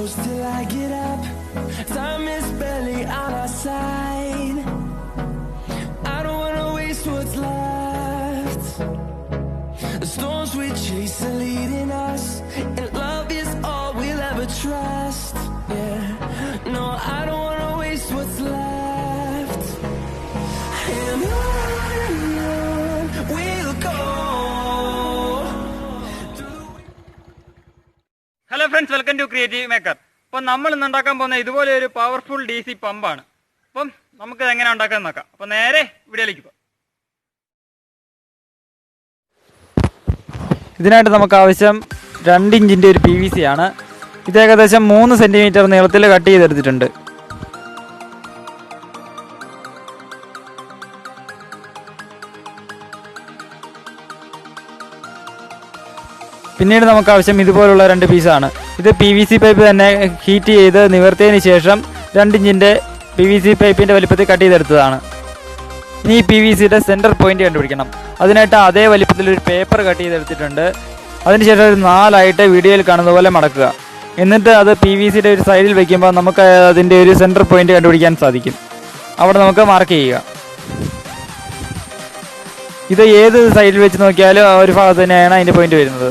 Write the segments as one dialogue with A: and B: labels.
A: close till I get up. Time is barely on our side. I don't wanna waste what's left. The storms we chase are leading us, and love is all we'll ever trust. Yeah, no, I don't wanna waste what's left. And on we'll go.
B: Hello friends, welcome to creative maker. അപ്പം നമ്മൾ ഇന്ന് ഉണ്ടാക്കാൻ പോകുന്ന ഇതുപോലെ ഒരു powerful DC പമ്പാണ്. അപ്പം നമുക്കിത് എങ്ങനെ ഉണ്ടാക്കാൻ നോക്കാം. അപ്പം നേരെ വീഡിയോയിലേക്ക് പോകാം. ഇതിനായിട്ട് നമുക്ക് ആവശ്യം 2 ഇഞ്ചിൻ്റെ ഒരു PVC ആണ്. ഇത് ഏകദേശം 3 സെൻറ്റിമീറ്റർ നീളത്തിൽ കട്ട് ചെയ്തെടുത്തിട്ടുണ്ട്. പിന്നീട് നമുക്ക് ആവശ്യം ഇതുപോലുള്ള 2 പീസാണ്. ഇത് PVC പൈപ്പ് തന്നെ ഹീറ്റ് ചെയ്ത് നിവർത്തിയതിന് ശേഷം 2 ഇഞ്ചിൻ്റെ PVC പൈപ്പിൻ്റെ വലിപ്പത്തിൽ കട്ട് ചെയ്തെടുത്തതാണ്. ഇനി ഈ PVCയുടെ സെൻറ്റർ പോയിന്റ് കണ്ടുപിടിക്കണം. അതിനായിട്ട് അതേ വലിപ്പത്തിലൊരു പേപ്പർ കട്ട് ചെയ്തെടുത്തിട്ടുണ്ട്. അതിനുശേഷം ഒരു 4 വീഡിയോയിൽ കാണുന്ന പോലെ മടക്കുക. എന്നിട്ട് അത് PVCയുടെ ഒരു സൈഡിൽ വയ്ക്കുമ്പോൾ നമുക്ക് അതിൻ്റെ ഒരു സെൻറ്റർ പോയിന്റ് കണ്ടുപിടിക്കാൻ സാധിക്കും. അവിടെ നമുക്ക് മാർക്ക് ചെയ്യുക. ഇത് ഏത് സൈഡിൽ വെച്ച് നോക്കിയാലും ആ ഒരു ഭാഗത്ത് തന്നെയാണ് അതിൻ്റെ പോയിന്റ് വരുന്നത്.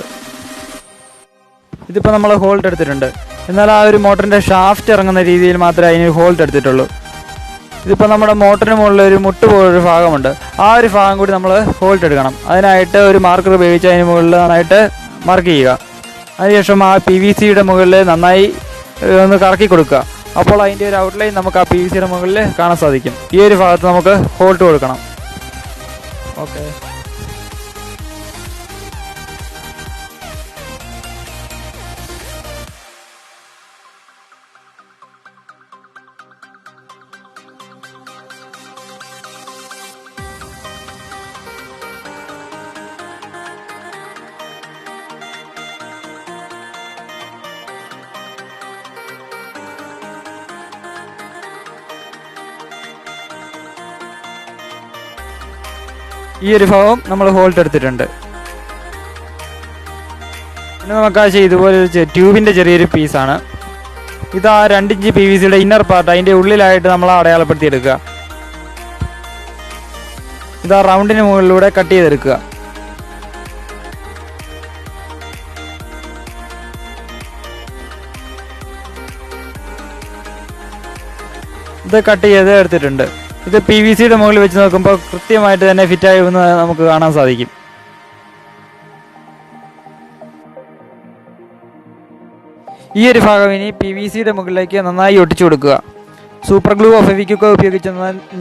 B: ഇതിപ്പോൾ നമ്മൾ ഹോൾഡ് എടുത്തിട്ടുണ്ട്. എന്നാൽ ആ ഒരു മോട്ടറിൻ്റെ ഷാഫ്റ്റ് ഇറങ്ങുന്ന രീതിയിൽ മാത്രമേ അതിന് ഹോൾഡ് എടുത്തിട്ടുള്ളൂ. ഇതിപ്പോൾ നമ്മുടെ മോട്ടറിന് മുകളിൽ ഒരു മുട്ട് പോലൊരു ഭാഗമുണ്ട്. ആ ഒരു ഭാഗം കൂടി നമ്മൾ ഹോൾഡ് എടുക്കണം. അതിനായിട്ട് ഒരു മാർക്കർ ഉപയോഗിച്ച് അതിന് മുകളിൽ നന്നായിട്ട് മാർക്ക് ചെയ്യുക. അതിനുശേഷം ആ PVCയുടെ മുകളിൽ നന്നായി ഒന്ന് കറക്കി കൊടുക്കുക. അപ്പോൾ അതിൻ്റെ ഒരു ഔട്ട്ലൈൻ നമുക്ക് ആ PVCയുടെ മുകളിൽ കാണാൻ സാധിക്കും. ഈ ഒരു ഭാഗത്ത് നമുക്ക് ഹോൾഡ് കൊടുക്കണം. ഓക്കെ, ഈ ഒരു ഭാഗം നമ്മൾ ഹോൾഡ് എടുത്തിട്ടുണ്ട്. പിന്നെ നമുക്ക് ആവശ്യം ഇതുപോലെ ട്യൂബിൻ്റെ ചെറിയൊരു പീസാണ്. ഇത് ആ 2 ഇഞ്ച് PVCയുടെ ഇന്നർ പാർട്ട് അതിൻ്റെ ഉള്ളിലായിട്ട് നമ്മൾ അടയാളപ്പെടുത്തി എടുക്കുക. ഇത് ആ റൗണ്ടിന് മുകളിലൂടെ കട്ട് ചെയ്തെടുക്കുക. ഇത് കട്ട് ചെയ്ത് എടുത്തിട്ടുണ്ട്. ഇത് PVCയുടെ മുകളിൽ വെച്ച് നോക്കുമ്പോൾ കൃത്യമായിട്ട് തന്നെ ഫിറ്റായി എന്ന് നമുക്ക് കാണാൻ സാധിക്കും. ഈ ഒരു ഭാഗം ഇനി PVCയുടെ മുകളിലേക്ക് നന്നായി ഒട്ടിച്ചു കൊടുക്കുക. സൂപ്പർ ഗ്ലൂ ഫെവിക്വിക്ക് ഉപയോഗിച്ച്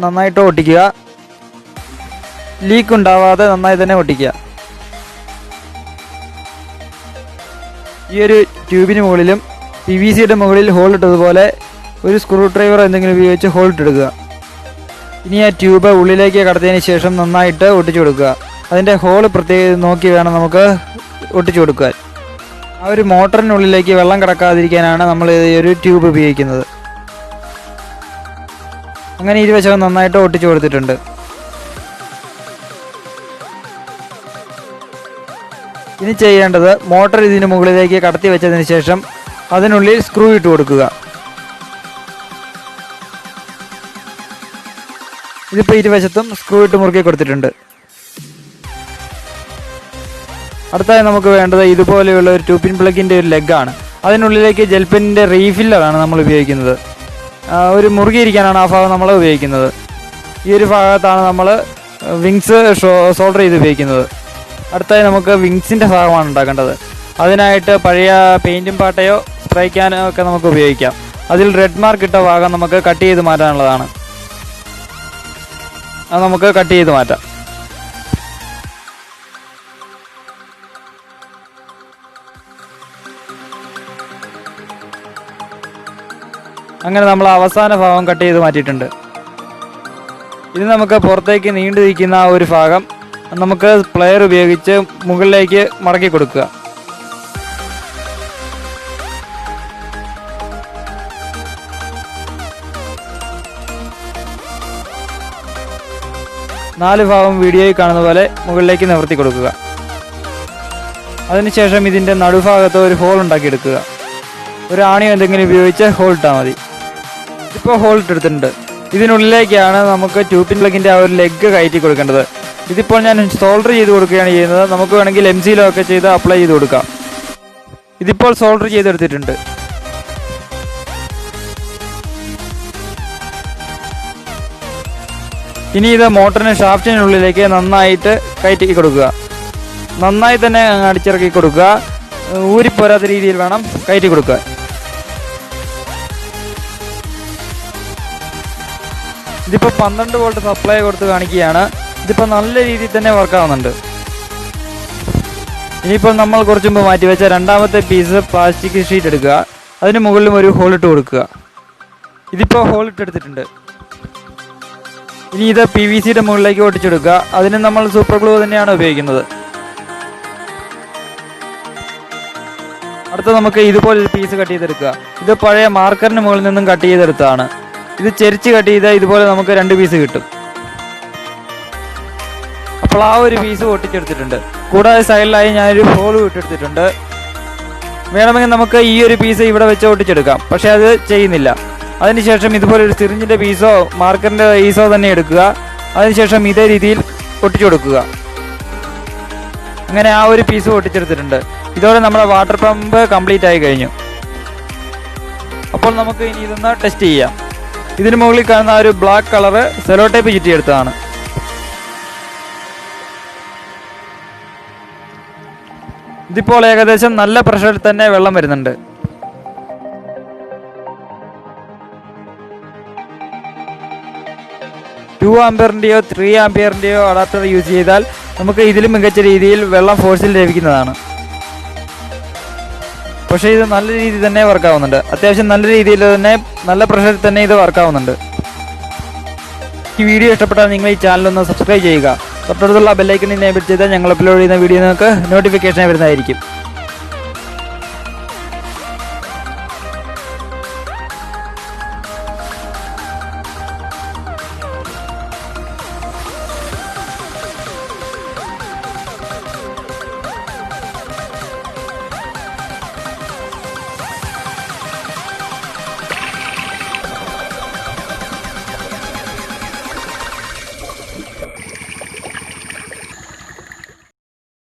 B: നന്നായിട്ട് ഒട്ടിക്കുക. ലീക്ക് ഉണ്ടാവാതെ നന്നായി തന്നെ ഒട്ടിക്കുക. ഈ ഒരു ട്യൂബിന് മുകളിലും PVCയുടെ മുകളിൽ ഹോൾഡ് ഇട്ടതുപോലെ ഒരു സ്ക്രൂ ഡ്രൈവർ എന്തെങ്കിലും ഉപയോഗിച്ച് ഹോൾഡ് എടുക്കുക. ഇനി ആ ട്യൂബ് ഉള്ളിലേക്ക് കടത്തിയതിന് ശേഷം നന്നായിട്ട് ഒട്ടിച്ചു കൊടുക്കുക. അതിൻ്റെ ഹോള് പ്രത്യേകം നോക്കി വേണം നമുക്ക് ഒട്ടിച്ചു കൊടുക്കാൻ. ആ ഒരു മോട്ടറിനുള്ളിലേക്ക് വെള്ളം കിടക്കാതിരിക്കാനാണ് നമ്മൾ ഈ ഒരു ട്യൂബ് ഉപയോഗിക്കുന്നത്. അങ്ങനെ ഇരുവശവും നന്നായിട്ട് ഒട്ടിച്ചു കൊടുത്തിട്ടുണ്ട്. ഇനി ചെയ്യേണ്ടത് മോട്ടർ ഇതിന് മുകളിലേക്ക് കടത്തി വെച്ചതിന് ശേഷം അതിനുള്ളിൽ സ്ക്രൂ ഇട്ട് കൊടുക്കുക. ഇതിപ്പോൾ ഇരുവശത്തും സ്ക്രൂ ഇട്ട് മുറുക്കി കൊടുത്തിട്ടുണ്ട്. അടുത്തായി നമുക്ക് വേണ്ടത് ഇതുപോലെയുള്ള ഒരു 2 പിൻ പ്ലഗിൻ്റെ ഒരു ലെഗാണ്. അതിനുള്ളിലേക്ക് ജെൽപെന്നിൻ്റെ റീഫില്ലറാണ് നമ്മൾ ഉപയോഗിക്കുന്നത്. ഒരു മുറുകിയിരിക്കാനാണ് ആ ഭാഗം നമ്മൾ ഉപയോഗിക്കുന്നത്. ഈ ഒരു ഭാഗത്താണ് നമ്മൾ വിങ്സ് സോൾഡർ ചെയ്ത് ഉപയോഗിക്കുന്നത്. അടുത്തായി നമുക്ക് വിങ്സിൻ്റെ ഭാഗമാണ് ഉണ്ടാക്കേണ്ടത്. അതിനായിട്ട് പഴയ പെയിൻറ്റും പാട്ടയോ സ്പ്രേ ക്യാനോ ഒക്കെ നമുക്ക് ഉപയോഗിക്കാം. അതിൽ റെഡ് മാർക്ക് ഇട്ട ഭാഗം നമുക്ക് കട്ട് ചെയ്ത് മാറ്റാനുള്ളതാണ്. അത് നമുക്ക് കട്ട് ചെയ്ത് മാറ്റാം. അങ്ങനെ നമ്മൾ അവസാന ഭാഗം കട്ട് ചെയ്ത് മാറ്റിയിട്ടുണ്ട്. ഇത് നമുക്ക് പുറത്തേക്ക് നീണ്ടു നിൽക്കുന്ന ആ ഒരു ഭാഗം നമുക്ക് പ്ലെയർ ഉപയോഗിച്ച് മുകളിലേക്ക് മടക്കി കൊടുക്കുക. നാല് ഭാഗം വീഡിയോയിൽ കാണുന്ന പോലെ മുകളിലേക്ക് നിവർത്തി കൊടുക്കുക. അതിനുശേഷം ഇതിൻ്റെ നടുഭാഗത്ത് ഒരു ഹോൾ ഉണ്ടാക്കിയെടുക്കുക. ഒരു ആണിയോ എന്തെങ്കിലും ഉപയോഗിച്ച് ഹോൾ ഇട്ടാൽ മതി. ഇപ്പോൾ ഹോൾ ഇട്ടെടുത്തിട്ടുണ്ട്. ഇതിനുള്ളിലേക്കാണ് നമുക്ക് ട്യൂബിൻ പ്ലഗിൻ്റെ ആ ഒരു ലെഗ് കയറ്റി കൊടുക്കേണ്ടത്. ഇതിപ്പോൾ ഞാൻ സോൾഡർ ചെയ്ത് കൊടുക്കുകയാണ് ചെയ്യുന്നത്. നമുക്ക് വേണമെങ്കിൽ MCയിലോ ഒക്കെ ചെയ്ത് അപ്ലൈ ചെയ്ത് കൊടുക്കാം. ഇതിപ്പോൾ സോൾഡർ ചെയ്തെടുത്തിട്ടുണ്ട്. ഇനി ഇത് മോട്ടറിന് ഷാഫ്റ്റിനുള്ളിലേക്ക് നന്നായിട്ട് കയറ്റി കൊടുക്കുക. നന്നായി തന്നെ അടിച്ചിറക്കി കൊടുക്കുക. ഊരിപ്പോരാത്ത രീതിയിൽ വേണം കയറ്റി കൊടുക്കുക. ഇതിപ്പോൾ 12 വോൾട്ട് സപ്ലൈ കൊടുത്ത് കാണിക്കുകയാണ്. ഇതിപ്പോൾ നല്ല രീതിയിൽ തന്നെ വർക്കാവുന്നുണ്ട്. ഇനിയിപ്പോൾ നമ്മൾ കുറച്ച് മുമ്പ് മാറ്റി വെച്ച രണ്ടാമത്തെ പീസ് പ്ലാസ്റ്റിക് ഷീറ്റ് എടുക്കുക. അതിന് മുകളിലും ഒരു ഹോളിട്ട് കൊടുക്കുക. ഇതിപ്പോൾ ഹോളിട്ടെടുത്തിട്ടുണ്ട്. ഇനി ഇത് PVCയുടെ മുകളിലേക്ക് ഒട്ടിച്ചെടുക്കുക. അതിന് നമ്മൾ സൂപ്പർ ഗ്ലൂ തന്നെയാണ് ഉപയോഗിക്കുന്നത്. അടുത്ത നമുക്ക് ഇതുപോലൊരു പീസ് കട്ട് ചെയ്തെടുക്കുക. ഇത് പഴയ മാർക്കറിന് മുകളിൽ നിന്നും കട്ട് ചെയ്തെടുത്തതാണ്. ഇത് ചെരിച്ച് കട്ട് ചെയ്താൽ ഇതുപോലെ നമുക്ക് 2 പീസ് കിട്ടും. അപ്പോൾ ആ ഒരു പീസ് ഒട്ടിച്ചെടുത്തിട്ടുണ്ട്. കൂടാതെ സൈഡിലായി ഞാനൊരു ഹോൾ ഇട്ടെടുത്തിട്ടുണ്ട്. വേണമെങ്കിൽ നമുക്ക് ഈ ഒരു പീസ് ഇവിടെ വെച്ച് ഒട്ടിച്ചെടുക്കാം. പക്ഷെ അത് ചെയ്യുന്നില്ല. അതിനുശേഷം ഇതുപോലെ ഒരു സിറിഞ്ചിൻ്റെ പീസോ മാർക്കറിൻ്റെ പീസോ തന്നെ എടുക്കുക. അതിനുശേഷം ഇതേ രീതിയിൽ ഒട്ടിച്ചു കൊടുക്കുക. അങ്ങനെ ആ ഒരു പീസ് ഒട്ടിച്ചെടുത്തിട്ടുണ്ട്. ഇതോടെ നമ്മുടെ വാട്ടർ പമ്പ് കംപ്ലീറ്റ് ആയി കഴിഞ്ഞു. അപ്പോൾ നമുക്ക് ഇനി ഇതൊന്ന് ടെസ്റ്റ് ചെയ്യാം. ഇതിന് മുകളിൽ കാണുന്ന ഒരു ബ്ലാക്ക് കളറ് സെലോ ടേപ്പ് ചുറ്റിയെടുത്തതാണ്. ഇതിപ്പോൾ ഏകദേശം നല്ല പ്രഷറിൽ തന്നെ വെള്ളം വരുന്നുണ്ട്. ടു ആംപിയറിൻ്റെയോ 3 ആംപിയറിൻ്റെയോ അഡാപ്റ്റർ യൂസ് ചെയ്താൽ നമുക്ക് ഇതിലും മികച്ച രീതിയിൽ വെള്ളം ഫോഴ്സിൽ ലഭിക്കുന്നതാണ്. പക്ഷേ ഇത് നല്ല രീതിയിൽ തന്നെ വർക്കാവുന്നുണ്ട്. അത്യാവശ്യം നല്ല രീതിയിൽ തന്നെ നല്ല പ്രഷറിൽ തന്നെ ഇത് വർക്കാവുന്നുണ്ട്. ഈ വീഡിയോ ഇഷ്ടപ്പെട്ടാൽ നിങ്ങൾ ഈ ചാനലൊന്ന് സബ്സ്ക്രൈബ് ചെയ്യുക. തൊട്ടടുത്തുള്ള ബെല്ലൈക്കൺ എനേബിൾ ചെയ്താൽ ഞങ്ങൾ അപ്ലോഡ് ചെയ്യുന്ന വീഡിയോ നിങ്ങൾക്ക് നോട്ടിഫിക്കേഷൻ വരുന്നതായിരിക്കും.